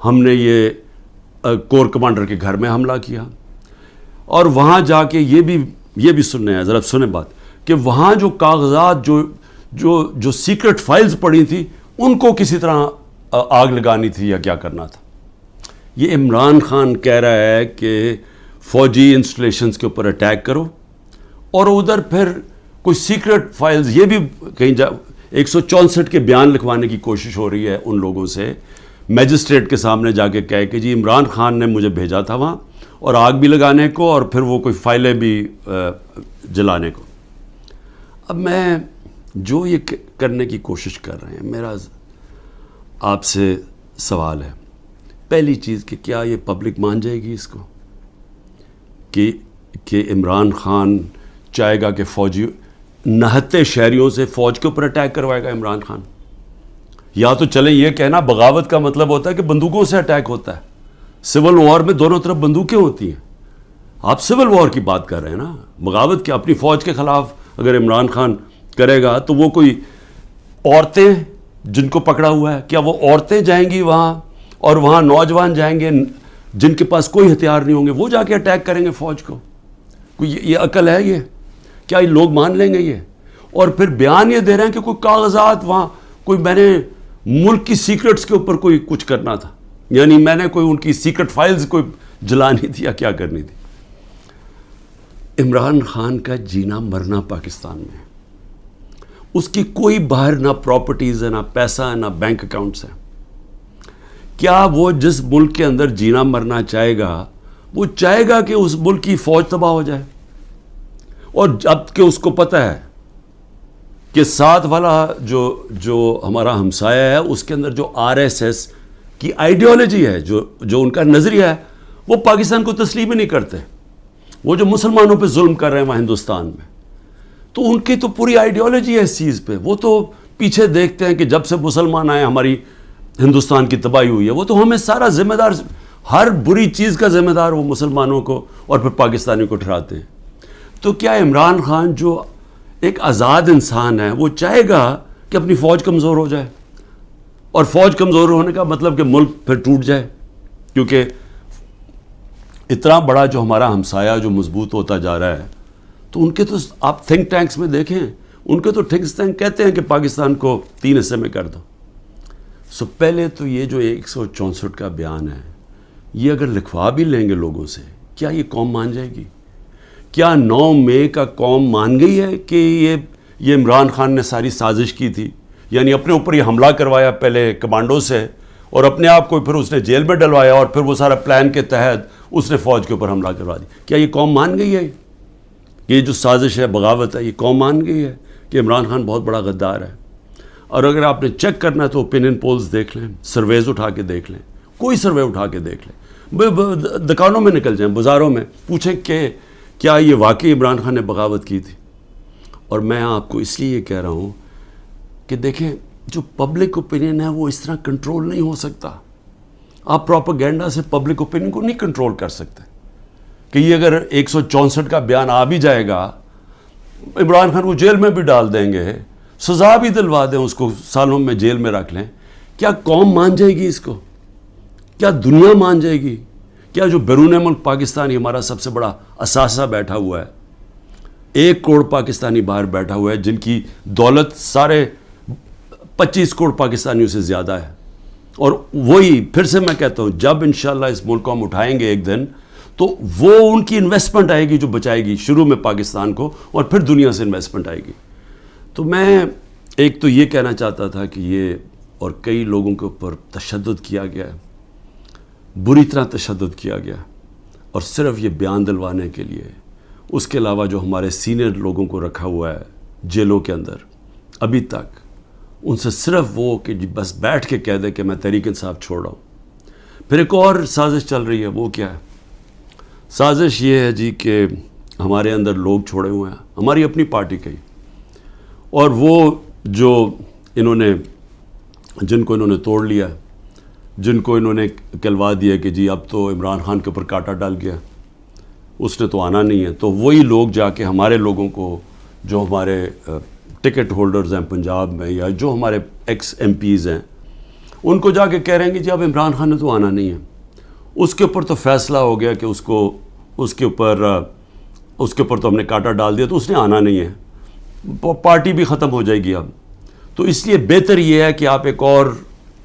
ہم نے یہ کور کمانڈر کے گھر میں حملہ کیا، اور وہاں جا کے یہ بھی سننے ہیں، ذرا سنیں بات، کہ وہاں جو کاغذات جو سیکرٹ فائلز پڑی تھی ان کو کسی طرح آگ لگانی تھی یا کیا کرنا تھا۔ یہ عمران خان کہہ رہا ہے کہ فوجی انسٹالیشنز کے اوپر اٹیک کرو، اور ادھر پھر کوئی سیکرٹ فائلز، یہ بھی کہیں 164 کے بیان لکھوانے کی کوشش ہو رہی ہے ان لوگوں سے، میجسٹریٹ کے سامنے جا کے کہے کہ جی عمران خان نے مجھے بھیجا تھا وہاں، اور آگ بھی لگانے کو اور پھر وہ کوئی فائلیں بھی جلانے کو۔ اب میں جو یہ کرنے کی کوشش کر رہے ہیں، میرا آپ سے سوال ہے، پہلی چیز کہ کیا یہ پبلک مان جائے گی اس کو کہ عمران خان چاہے گا کہ فوجی نہتے شہریوں سے فوج کے اوپر اٹیک کروائے گا عمران خان؟ یا تو چلیں یہ کہنا بغاوت کا مطلب ہوتا ہے کہ بندوقوں سے اٹیک ہوتا ہے، سول وار میں دونوں طرف بندوقیں ہوتی ہیں، آپ سول وار کی بات کر رہے ہیں نا، بغاوت کیا اپنی فوج کے خلاف اگر عمران خان کرے گا تو وہ کوئی عورتیں جن کو پکڑا ہوا ہے، کیا وہ عورتیں جائیں گی وہاں، اور وہاں نوجوان جائیں گے جن کے پاس کوئی ہتھیار نہیں ہوں گے، وہ جا کے اٹیک کریں گے فوج کو؟ کوئی یہ عقل ہے؟ یہ کیا یہ لوگ مان لیں گے یہ؟ اور پھر بیان یہ دے رہے ہیں کہ کوئی کاغذات وہاں، کوئی میں نے ملک کی سیکرٹس کے اوپر کوئی کچھ کرنا تھا، یعنی میں نے کوئی ان کی سیکرٹ فائلز کوئی جلانی تھی یا کیا کرنی تھی۔ عمران خان کا جینا مرنا پاکستان میں، اس کی کوئی باہر نہ پراپرٹیز ہے، نہ پیسہ ہے، نہ بینک اکاؤنٹس ہیں۔ کیا وہ جس ملک کے اندر جینا مرنا چاہے گا، وہ چاہے گا کہ اس ملک کی فوج تباہ ہو جائے؟ اور جب کہ اس کو پتہ ہے کہ ساتھ والا جو ہمارا ہمسایہ ہے، اس کے اندر جو RSS کی آئیڈیالوجی ہے، جو ان کا نظریہ ہے، وہ پاکستان کو تسلیم ہی نہیں کرتے۔ وہ جو مسلمانوں پہ ظلم کر رہے ہیں وہاں ہندوستان میں، تو ان کی تو پوری آئیڈیالوجی ہے اس چیز پہ، وہ تو پیچھے دیکھتے ہیں کہ جب سے مسلمان آئے ہماری ہندوستان کی تباہی ہوئی ہے، وہ تو ہمیں سارا ذمہ دار، ہر بری چیز کا ذمہ دار وہ مسلمانوں کو اور پھر پاکستانیوں کو ٹھہراتے ہیں۔ تو کیا عمران خان جو ایک آزاد انسان ہے، وہ چاہے گا کہ اپنی فوج کمزور ہو جائے؟ اور فوج کمزور ہونے کا مطلب کہ ملک پھر ٹوٹ جائے، کیونکہ اتنا بڑا جو ہمارا ہمسایہ جو مضبوط ہوتا جا رہا ہے، تو ان کے تو آپ تھنک ٹینکس میں دیکھیں، ان کے تو تھنک ٹینک کہتے ہیں کہ پاکستان کو 3 حصے میں کر دو۔ سو پہلے تو یہ جو 164 کا بیان ہے، یہ اگر لکھوا بھی لیں گے لوگوں سے، کیا یہ قوم مان جائے گی؟ کیا 9 مئی کا قوم مان گئی ہے کہ یہ عمران خان نے ساری سازش کی تھی؟ یعنی اپنے اوپر یہ حملہ کروایا پہلے کمانڈو سے، اور اپنے آپ کو پھر اس نے جیل میں ڈلوایا، اور پھر وہ سارا پلان کے تحت اس نے فوج کے اوپر حملہ کروا دی۔ کیا یہ قوم مان گئی ہے؟ یہ جو سازش ہے، بغاوت ہے، یہ قوم مان گئی ہے کہ عمران خان بہت بڑا غدار ہے؟ اور اگر آپ نے چیک کرنا ہے تو اوپینین پولز دیکھ لیں، سرویز اٹھا کے دیکھ لیں، کوئی سروے اٹھا کے دیکھ لیں، دکانوں میں نکل جائیں، بازاروں میں پوچھیں کہ کیا یہ واقعی عمران خان نے بغاوت کی تھی؟ اور میں آپ کو اس لیے یہ کہہ رہا ہوں کہ دیکھیں، جو پبلک اوپینین ہے وہ اس طرح کنٹرول نہیں ہو سکتا۔ آپ پروپیگنڈا سے پبلک اوپینین کو نہیں کنٹرول کر سکتے کہ یہ اگر 164 کا بیان آ بھی جائے گا، عمران خان کو جیل میں بھی ڈال دیں گے، سزا بھی دلوا دیں اس کو، سالوں میں جیل میں رکھ لیں، کیا قوم مان جائے گی اس کو؟ کیا دنیا مان جائے گی؟ کیا جو بیرون ملک پاکستانی ہمارا سب سے بڑا اثاثہ بیٹھا ہوا ہے، 1 کروڑ پاکستانی باہر بیٹھا ہوا ہے، جن کی دولت سارے 25 کروڑ پاکستانیوں سے زیادہ ہے، اور وہی پھر سے میں کہتا ہوں، جب انشاءاللہ اس ملک کو ہم اٹھائیں گے ایک دن، تو وہ ان کی انویسٹمنٹ آئے گی جو بچائے گی شروع میں پاکستان کو، اور پھر دنیا سے انویسٹمنٹ آئے گی۔ تو میں ایک تو یہ کہنا چاہتا تھا کہ یہ اور کئی لوگوں کے اوپر تشدد کیا گیا ہے، بری طرح تشدد کیا گیا، اور صرف یہ بیان دلوانے کے لیے۔ اس کے علاوہ جو ہمارے سینئر لوگوں کو رکھا ہوا ہے جیلوں کے اندر ابھی تک، ان سے صرف وہ کہ جی بس بیٹھ کے کہہ دے کہ میں تحریک انصاف چھوڑ رہا ہوں۔ پھر ایک اور سازش چل رہی ہے، وہ کیا ہے؟ سازش یہ ہے جی کہ ہمارے اندر لوگ چھوڑے ہوئے ہیں، ہماری اپنی پارٹی کے ہی، اور وہ جو جن کو انہوں نے توڑ لیا، جن کو انہوں نے کہلوا دیا کہ جی اب تو عمران خان کے اوپر کانٹا ڈال گیا، اس نے تو آنا نہیں ہے، تو وہی لوگ جا کے ہمارے لوگوں کو، جو ہمارے ٹکٹ ہولڈرز ہیں پنجاب میں، یا جو ہمارے ایکس ایم پیز ہیں، ان کو جا کے کہہ رہے ہیں کہ جی اب عمران خان نے تو آنا نہیں ہے، اس کے اوپر تو فیصلہ ہو گیا کہ اس کے اوپر تو ہم نے کانٹا ڈال دیا، تو اس نے آنا نہیں ہے، پارٹی بھی ختم ہو جائے گی اب. تو اس لیے بہتر یہ ہے کہ آپ ایک اور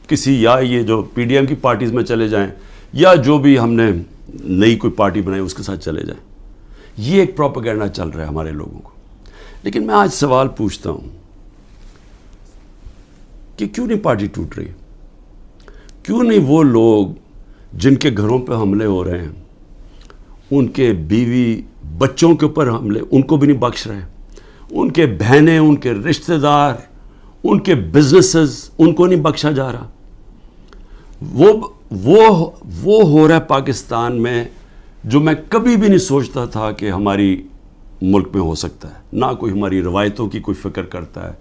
کسی، یا یہ جو پی ڈی ایم کی پارٹیز میں چلے جائیں، یا جو بھی ہم نے نئی کوئی پارٹی بنائی اس کے ساتھ چلے جائیں. یہ ایک پروپیگنڈا چل رہا ہے ہمارے لوگوں کو. لیکن میں آج سوال پوچھتا ہوں کہ کیوں نہیں پارٹی ٹوٹ رہی؟ کیوں نہیں وہ لوگ جن کے گھروں پہ حملے ہو رہے ہیں، ان کے بیوی بچوں کے اوپر حملے، ان کو بھی نہیں بخش رہے، ان کے بہنیں، ان کے رشتہ دار، ان کے بزنسز، ان کو نہیں بخشا جا رہا؟ وہ ہو رہا ہے پاکستان میں جو میں کبھی بھی نہیں سوچتا تھا کہ ہماری ملک میں ہو سکتا ہے. نہ کوئی ہماری روایتوں کی کوئی فکر کرتا ہے،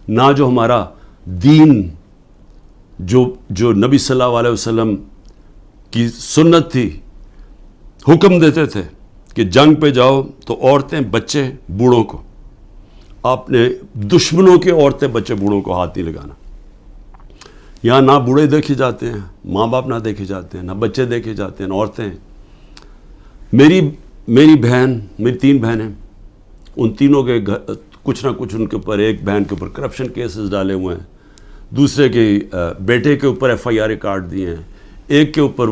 نہ جو ہمارا دین، جو نبی صلی اللہ علیہ وسلم کی سنت تھی، حکم دیتے تھے کہ جنگ پہ جاؤ تو عورتیں بچے بوڑھوں کو، آپ نے دشمنوں کے عورتیں بچے بوڑھوں کو ہاتھ نہیں لگانا. یہاں نہ بوڑھے دیکھے جاتے ہیں، ماں باپ نہ دیکھے جاتے ہیں، نہ بچے دیکھے جاتے ہیں، نہ عورتیں. میری بہن، میری 3 بہنیں، ان تینوں کے کچھ نہ کچھ ان کے اوپر، ایک بہن کے اوپر کرپشن کیسز ڈالے ہوئے ہیں، دوسرے کے بیٹے کے اوپر FIR کاٹ دیے ہیں، ایک کے اوپر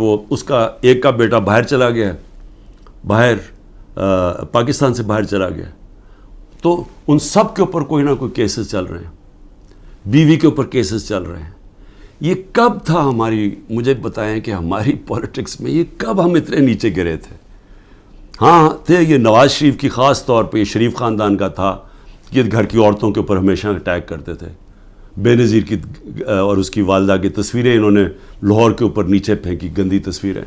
ایک کا بیٹا باہر چلا گیا، پاکستان سے باہر چلا گیا. تو ان سب کے اوپر کوئی نہ کوئی کیسز چل رہے ہیں، بیوی کے اوپر کیسز چل رہے ہیں. یہ کب تھا مجھے بتائیں کہ ہماری پولیٹکس میں یہ کب ہم اتنے نیچے گرے تھے؟ ہاں تھے، یہ نواز شریف کی خاص طور پہ، یہ شریف خاندان کا تھا کہ گھر کی عورتوں کے اوپر ہمیشہ اٹیک کرتے تھے. بے نظیر کی اور اس کی والدہ کی تصویریں انہوں نے لاہور کے اوپر نیچے پھینکی، گندی تصویریں.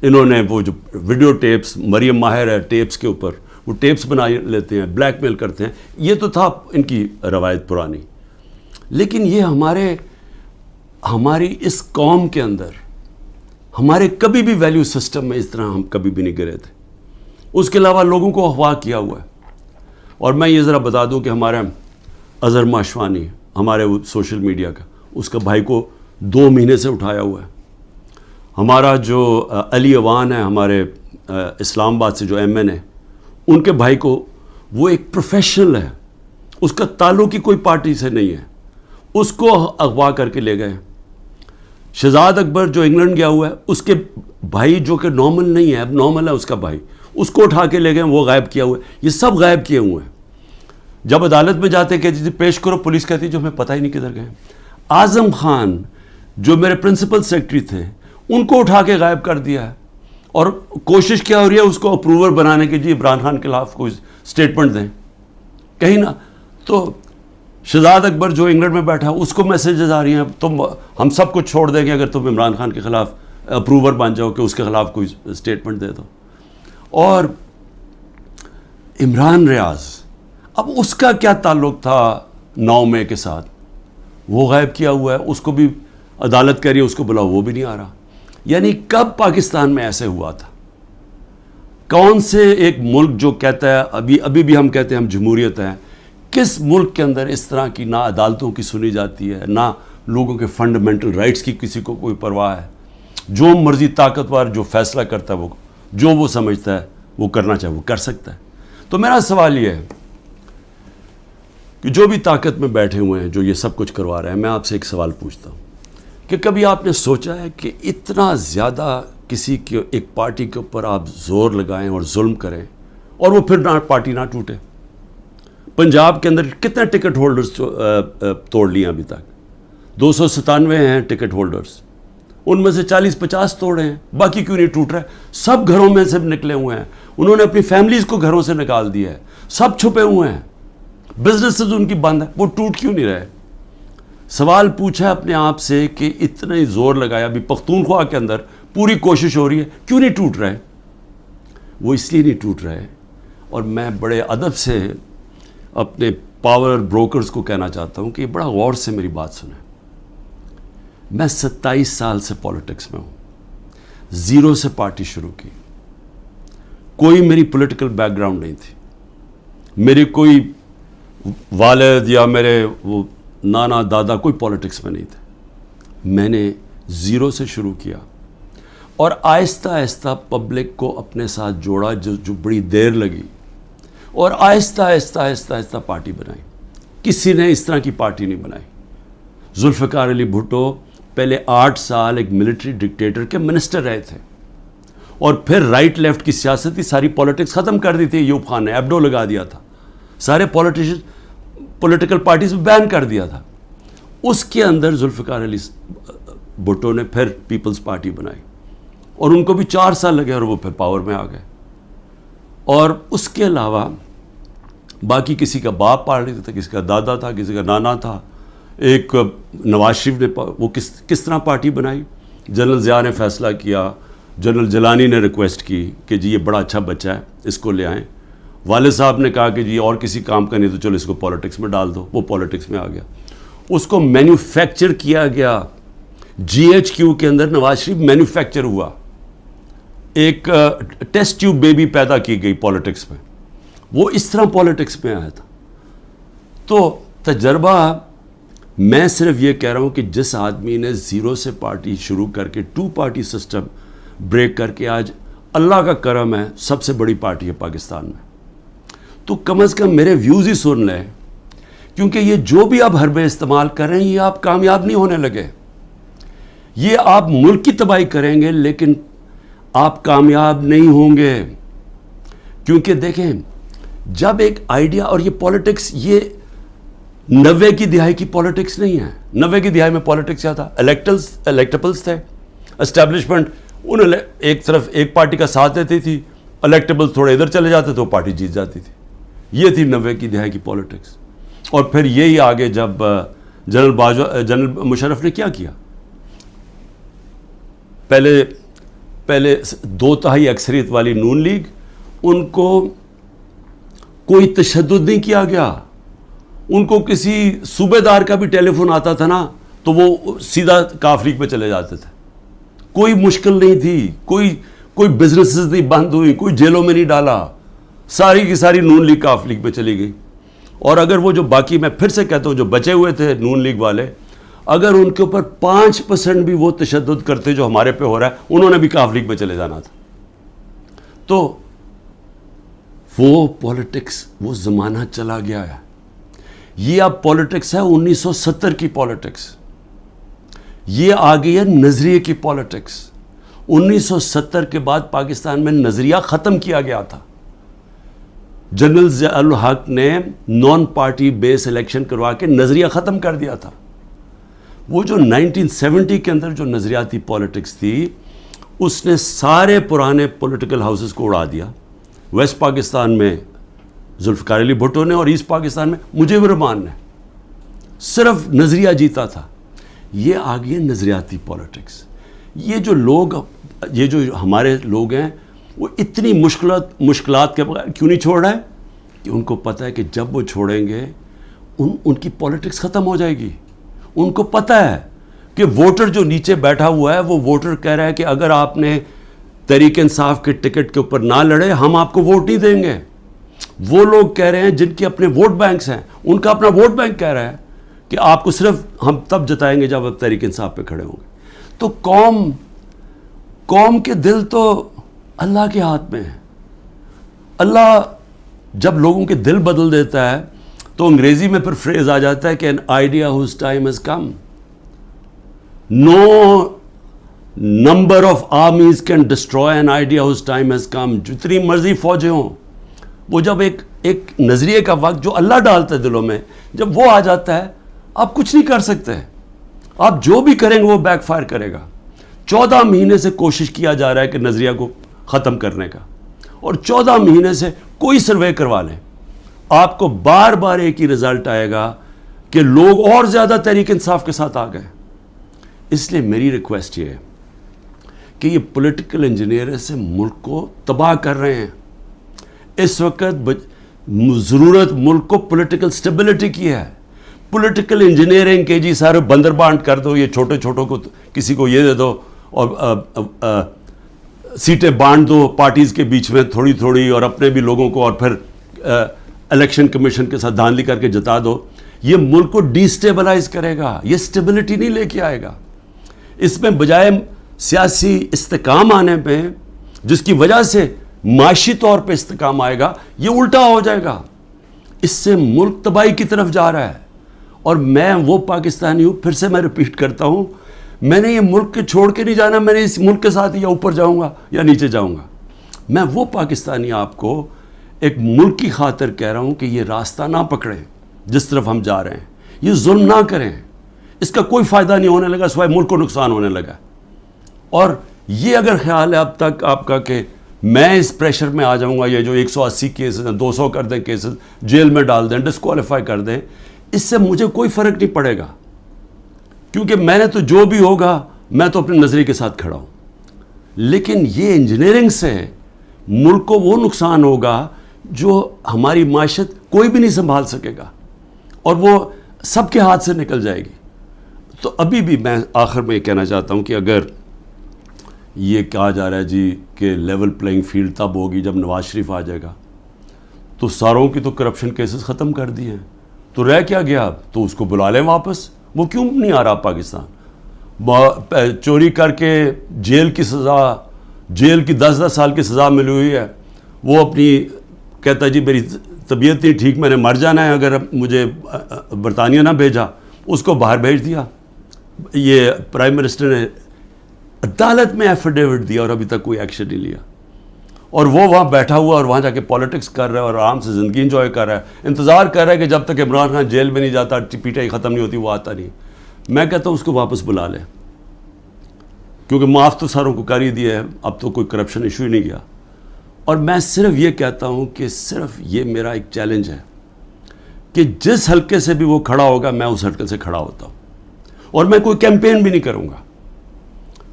انہوں نے وہ جو ویڈیو ٹیپس، مریم ماہر ہے ٹیپس کے اوپر، وہ ٹیپس بنا لیتے ہیں، بلیک میل کرتے ہیں. یہ تو تھا ان کی روایت پرانی. لیکن یہ ہماری اس قوم کے اندر، ہمارے کبھی بھی ویلیو سسٹم میں اس طرح ہم کبھی بھی نہیں گرے تھے. اس کے علاوہ لوگوں کو اغوا کیا ہوا ہے. اور میں یہ ذرا بتا دوں کہ ہمارا اظہر ماشوانی، ہمارے سوشل میڈیا کا، اس کا بھائی کو 2 مہینے سے اٹھایا ہوا ہے. ہمارا جو علی اوان ہے، ہمارے اسلام آباد سے جو MN ہے، ان کے بھائی کو، وہ ایک پروفیشنل ہے، اس کا تعلق ہی کوئی پارٹی سے نہیں ہے، اس کو اغوا کر کے لے گئے. شہزاد اکبر جو انگلینڈ گیا ہوا ہے، اس کے بھائی جو کہ نارمل نہیں ہے، اب نارمل ہے اس کا بھائی، اس کو اٹھا کے لے گئے، وہ غائب کیا ہوا ہے. یہ سب غائب کیے ہوئے ہیں. جب عدالت میں جاتے کہ جی پیش کرو، پولیس کہتی جو ہمیں پتہ ہی نہیں کدھر گئے. اعظم خان جو میرے پرنسپل سیکرٹری تھے، ان کو اٹھا کے غائب کر دیا ہے. اور کوشش کیا ہو رہی ہے اس کو اپروور بنانے کی، جی عمران خان کے خلاف کوئی سٹیٹمنٹ دیں کہیں نہ. تو شہزاد اکبر جو انگلینڈ میں بیٹھا، اس کو میسیجز آ رہی ہیں ہم سب کچھ چھوڑ دیں گے اگر تم عمران خان کے خلاف اپروور بن جاؤ کہ اس کے خلاف کوئی سٹیٹمنٹ دے دو. اور عمران ریاض، اب اس کا کیا تعلق تھا 9 مئی کے ساتھ؟ وہ غائب کیا ہوا ہے، اس کو بھی عدالت کہہ رہی ہے اس کو بلاؤ، وہ بھی نہیں آ رہا. یعنی کب پاکستان میں ایسے ہوا تھا؟ کون سے ایک ملک جو کہتا ہے، ابھی بھی ہم کہتے ہیں ہم جمہوریت ہیں، کس ملک کے اندر اس طرح کی نہ عدالتوں کی سنی جاتی ہے، نہ لوگوں کے فنڈامنٹل رائٹس کی کسی کو کوئی پرواہ ہے؟ جو مرضی طاقتور جو فیصلہ کرتا ہے، وہ جو وہ سمجھتا ہے وہ کرنا چاہے وہ کر سکتا ہے. تو میرا سوال یہ ہے کہ جو بھی طاقت میں بیٹھے ہوئے ہیں، جو یہ سب کچھ کروا رہے ہیں، میں آپ سے ایک سوال پوچھتا ہوں کہ کبھی آپ نے سوچا ہے کہ اتنا زیادہ کسی کے ایک پارٹی کے اوپر آپ زور لگائیں اور ظلم کریں اور وہ پھر پارٹی نہ ٹوٹے؟ پنجاب کے اندر کتنے ٹکٹ ہولڈرز توڑ لیے ابھی تک؟ 297 ہیں ٹکٹ ہولڈرز، ان میں سے 40-50 توڑے ہیں. باقی کیوں نہیں ٹوٹ رہا ہے؟ سب گھروں میں سے نکلے ہوئے ہیں، انہوں نے اپنی فیملیز کو گھروں سے نکال دیا ہے، سب چھپے ہوئے ہیں، بزنسز ان کی بند ہے، وہ ٹوٹ کیوں نہیں رہے؟ سوال پوچھا اپنے آپ سے کہ اتنا ہی زور لگایا، ابھی پختونخوا کے اندر پوری کوشش ہو رہی ہے، کیوں نہیں ٹوٹ رہے؟ وہ اس لیے نہیں ٹوٹ رہے. اور میں بڑے ادب سے اپنے پاور بروکرز کو کہنا چاہتا ہوں کہ بڑا غور سے میری بات سنیں. میں 27 سال سے پولیٹکس میں ہوں، 0 سے پارٹی شروع کی. کوئی میری پولیٹیکل بیک گراؤنڈ نہیں تھی، میری کوئی والد یا میرے وہ نانا دادا کوئی پولیٹکس میں نہیں تھے. میں نے زیرو سے شروع کیا اور آہستہ آہستہ پبلک کو اپنے ساتھ جوڑا، جو بڑی دیر لگی، اور آہستہ آہستہ آہستہ آہستہ پارٹی بنائی. کسی نے اس طرح کی پارٹی نہیں بنائی. ذوالفقار علی بھٹو پہلے 8 سال ایک ملٹری ڈکٹیٹر کے منسٹر رہے تھے، اور پھر رائٹ لیفٹ کی سیاست کی ساری پولیٹکس ختم کر دی تھی. ایوب خان نے ایبڈو لگا دیا تھا، سارے پولیٹیکل پارٹیز بین کر دیا تھا. اس کے اندر ذوالفقار علی بھٹو نے پھر پیپلز پارٹی بنائی، اور ان کو بھی 4 سال لگے اور وہ پھر پاور میں آ گئے. اور اس کے علاوہ باقی کسی کا باپ پارٹی تھا، کسی کا دادا تھا، کسی کا نانا تھا. ایک نواز شریف نے وہ کس طرح پارٹی بنائی. جنرل ضیاء نے فیصلہ کیا، جنرل جیلانی نے ریکویسٹ کی کہ جی یہ بڑا اچھا بچہ ہے، اس کو لے آئیں. والد صاحب نے کہا کہ جی اور کسی کام کا نہیں تو چلو اس کو پولیٹکس میں ڈال دو. وہ پولیٹکس میں آ گیا. اس کو مینوفیکچر کیا گیا. GHQ کے اندر نواز شریف مینوفیکچر ہوا. ایک ٹیسٹ ٹیوب بیبی پیدا کی گئی پولیٹکس میں. وہ اس طرح پولیٹکس میں آیا تھا. تو تجربہ، میں صرف یہ کہہ رہا ہوں کہ جس آدمی نے زیرو سے پارٹی شروع کر کے 2 پارٹی سسٹم بریک کر کے آج اللہ کا کرم ہے سب سے بڑی پارٹی ہے پاکستان میں، تو کم از کم میرے ویوز ہی سن لیں. کیونکہ یہ جو بھی آپ حربے استعمال کر رہے ہیں یہ آپ کامیاب نہیں ہونے لگے. یہ آپ ملک کی تباہی کریں گے لیکن آپ کامیاب نہیں ہوں گے. کیونکہ دیکھیں، جب ایک آئیڈیا، اور یہ پولیٹکس یہ 90 کی دہائی کی پولیٹکس نہیں ہے. 90 کی دہائی میں پولیٹکس کیا تھا؟ الیکٹیبلز تھے. اسٹیبلشمنٹ انہیں ایک طرف ایک پارٹی کا ساتھ دیتی تھی، الیکٹیبلز تھوڑے ادھر چلے جاتے تو پارٹی جیت جاتی تھی. یہ تھی 90 کی دہائی کی پولیٹکس. اور پھر یہی آگے جب جنرل مشرف نے کیا پہلے 2/3 اکثریت والی نون لیگ، ان کو کوئی تشدد نہیں کیا گیا. ان کو کسی صوبے دار کا بھی ٹیلی فون آتا تھا نا تو وہ سیدھا کاف لیگ پہ چلے جاتے تھے. کوئی مشکل نہیں تھی، کوئی بزنسز نہیں بند ہوئی، کوئی جیلوں میں نہیں ڈالا. ساری کی ساری نون لیگ کاف لیگ پہ چلی گئی. اور اگر وہ جو باقی، میں پھر سے کہتا ہوں، جو بچے ہوئے تھے نون لیگ والے، اگر ان کے اوپر 5% بھی وہ تشدد کرتے جو ہمارے پہ ہو رہا ہے، انہوں نے بھی کاف لیگ پہ چلے جانا تھا. تو وہ پولیٹکس، وہ زمانہ چلا گیا ہے. یہ اب پولیٹکس ہے 1970 کی پولیٹکس. یہ آ گئی ہے نظریے کی پولیٹکس. 1970 کے بعد پاکستان میں نظریہ ختم کیا گیا تھا. جنرل ضیاء الحق نے نان پارٹی بیس الیکشن کروا کے نظریہ ختم کر دیا تھا. وہ جو 1970 کے اندر جو نظریاتی پولیٹکس تھی، اس نے سارے پرانے پولیٹیکل ہاؤسز کو اڑا دیا. ویسٹ پاکستان میں ذوالفقار علی بھٹو نے، اور ایسٹ پاکستان میں مجیب الرحمان نے. صرف نظریہ جیتا تھا. یہ آ گئی ہے نظریاتی پولیٹکس. یہ جو ہمارے لوگ ہیں وہ اتنی مشکلات کے بغیر کیوں نہیں چھوڑ رہے؟ کہ ان کو پتہ ہے کہ جب وہ چھوڑیں گے ان کی پولیٹکس ختم ہو جائے گی. ان کو پتہ ہے کہ ووٹر جو نیچے بیٹھا ہوا ہے، وہ ووٹر کہہ رہا ہے کہ اگر آپ نے تحریک انصاف کے ٹکٹ کے اوپر نہ لڑے ہم آپ کو ووٹ نہیں دیں گے. وہ لوگ کہہ رہے ہیں جن کے اپنے ووٹ بینکس ہیں، ان کا اپنا ووٹ بینک کہہ رہا ہے کہ آپ کو صرف ہم تب جتائیں گے جب آپ تحریک انصاف پہ کھڑے ہوں گے. تو قوم کے دل تو اللہ کے ہاتھ میں ہے. اللہ جب لوگوں کے دل بدل دیتا ہے تو انگریزی میں پھر فریز آ جاتا ہے کہ an idea whose time has come. No number of armies can destroy an idea whose time has come. جتنی مرضی فوجیں ہوں، وہ جب ایک نظریے کا وقت جو اللہ ڈالتا ہے دلوں میں، جب وہ آ جاتا ہے آپ کچھ نہیں کر سکتے. آپ جو بھی کریں گے وہ بیک فائر کرے گا. 14 مہینے سے کوشش کیا جا رہا ہے کہ نظریہ کو ختم کرنے کا، اور 14 مہینے سے کوئی سروے کروا لیں، آپ کو بار بار ایک ہی رزلٹ آئے گا کہ لوگ اور زیادہ تحریک انصاف کے ساتھ آ گئے. اس لیے میری ریکویسٹ یہ ہے کہ یہ پولیٹیکل انجینئر سے ملک کو تباہ کر رہے ہیں. اس وقت ضرورت ملک کو پولیٹیکل سٹیبلٹی کی ہے. پولیٹیکل انجینئرنگ کے جی سارے بندر بانٹ کر دو، یہ چھوٹے چھوٹوں کو کسی کو یہ دے دو اور سیٹیں بانٹ دو پارٹیز کے بیچ میں تھوڑی تھوڑی، اور اپنے بھی لوگوں کو، اور پھر الیکشن کمیشن کے ساتھ دھاندلی کر کے جتا دو. یہ ملک کو ڈی سٹیبلائز کرے گا، یہ سٹیبلٹی نہیں لے کے آئے گا. اس میں بجائے سیاسی استحکام آنے پہ جس کی وجہ سے معاشی طور پہ استحکام آئے گا، یہ الٹا ہو جائے گا. اس سے ملک تباہی کی طرف جا رہا ہے. اور میں وہ پاکستانی ہوں، پھر سے میں ریپیٹ کرتا ہوں، میں نے یہ ملک کے چھوڑ کے نہیں جانا، میں نے اس ملک کے ساتھ یا اوپر جاؤں گا یا نیچے جاؤں گا. میں وہ پاکستانی آپ کو ایک ملک کی خاطر کہہ رہا ہوں کہ یہ راستہ نہ پکڑیں جس طرف ہم جا رہے ہیں، یہ ظلم نہ کریں. اس کا کوئی فائدہ نہیں ہونے لگا سوائے ملک کو نقصان ہونے لگا. اور یہ اگر خیال ہے اب تک آپ کا کہ میں اس پریشر میں آ جاؤں گا، یہ جو 180 کیسز ہیں 200 کر دیں کیسز، جیل میں ڈال دیں، ڈسکوالیفائی کر دیں، اس سے مجھے کوئی فرق نہیں پڑے گا، کیونکہ میں نے تو جو بھی ہوگا میں تو اپنے نظریے کے ساتھ کھڑا ہوں. لیکن یہ انجینئرنگ سے ملک کو وہ نقصان ہوگا جو ہماری معیشت کوئی بھی نہیں سنبھال سکے گا، اور وہ سب کے ہاتھ سے نکل جائے گی. تو ابھی بھی میں آخر میں یہ کہنا چاہتا ہوں کہ اگر یہ کہا جا رہا ہے جی کہ لیول پلینگ فیلڈ تب ہوگی جب نواز شریف آ جائے گا، تو ساروں کی تو کرپشن کیسز ختم کر دیے ہیں، تو رہ کیا گیا اب؟ تو اس کو بلا لیں واپس. وہ کیوں نہیں آ رہا پاکستان؟ چوری کر کے جیل کی سزا، جیل کی 10 سال کی سزا ملی ہوئی ہے، وہ اپنی کہتا ہے جی میری طبیعت نہیں ٹھیک، میں نے مر جانا ہے اگر مجھے برطانیہ نہ بھیجا، اس کو باہر بھیج دیا. یہ پرائم منسٹر نے عدالت میں ایفیڈیوٹ دیا اور ابھی تک کوئی ایکشن نہیں لیا. اور وہ وہاں بیٹھا ہوا اور وہاں جا کے پالیٹکس کر رہا ہے اور آرام سے زندگی انجوائے کر رہا ہے، انتظار کر رہا ہے کہ جب تک عمران خان جیل میں نہیں جاتا، پی ٹی آئی ختم نہیں ہوتی، وہ آتا نہیں. میں کہتا ہوں اس کو واپس بلا لیں، کیونکہ معاف تو ساروں کو کر ہی دیا ہے، اب تو کوئی کرپشن ایشو ہی نہیں گیا. اور میں صرف یہ کہتا ہوں کہ صرف یہ میرا ایک چیلنج ہے کہ جس حلقے سے بھی وہ کھڑا ہوگا میں اس حلقے سے کھڑا ہوتا ہوں، اور میں کوئی کیمپین بھی نہیں کروں گا.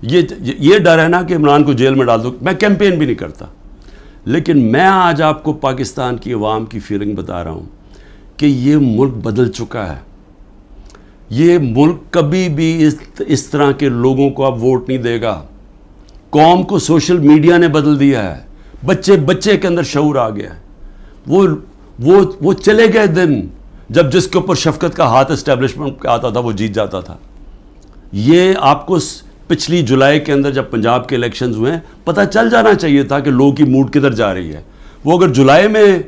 یہ ڈر ہے نا کہ عمران کو جیل میں ڈال دو، میں کیمپین بھی نہیں کرتا. لیکن میں آج آپ کو پاکستان کی عوام کی فیلنگ بتا رہا ہوں کہ یہ ملک بدل چکا ہے. یہ ملک کبھی بھی اس طرح کے لوگوں کو اب ووٹ نہیں دے گا. قوم کو سوشل میڈیا نے بدل دیا ہے، بچے کے اندر شعور آ گیا ہے. وہ چلے گئے دن جب جس کے اوپر شفقت کا ہاتھ اسٹیبلشمنٹ آتا تھا وہ جیت جاتا تھا. یہ آپ کو پچھلی جولائی کے اندر جب پنجاب کے الیکشنز ہوئے پتہ چل جانا چاہیے تھا کہ لوگوں کی موڈ کدھر جا رہی ہے. وہ اگر جولائی میں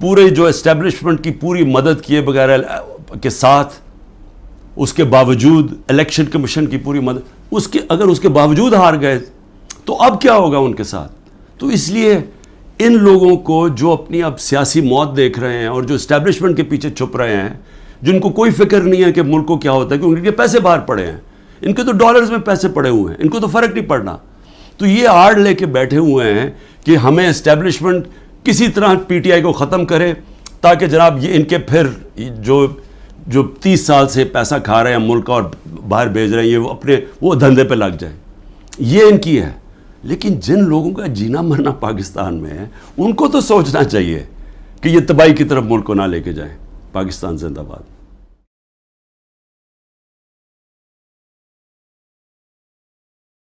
پورے جو اسٹیبلشمنٹ کی پوری مدد کیے بغیر کے ساتھ، اس کے باوجود الیکشن کمیشن کی پوری مدد، اگر اس کے باوجود ہار گئے تو اب کیا ہوگا ان کے ساتھ؟ تو اس لیے ان لوگوں کو جو اپنی اب سیاسی موت دیکھ رہے ہیں اور جو اسٹیبلشمنٹ کے پیچھے چھپ رہے ہیں، جن کو کوئی فکر نہیں ہے کہ ملک کو کیا ہوتا ہے، کیونکہ ان کے پیسے باہر پڑے ہیں، ان کے تو ڈالرز میں پیسے پڑے ہوئے ہیں، ان کو تو فرق نہیں پڑنا. تو یہ آڑ لے کے بیٹھے ہوئے ہیں کہ ہمیں اسٹیبلشمنٹ کسی طرح پی ٹی آئی کو ختم کرے تاکہ جناب یہ ان کے پھر جو 30 سال سے پیسہ کھا رہے ہیں ملک کا اور باہر بھیج رہے ہیں، یہ اپنے وہ دھندے پہ لگ جائیں. یہ ان کی ہے. لیکن جن لوگوں کا جینا مرنا پاکستان میں ہے ان کو تو سوچنا چاہیے کہ یہ تباہی کی طرف ملک کو نہ لے کے جائیں. پاکستان زندہ باد.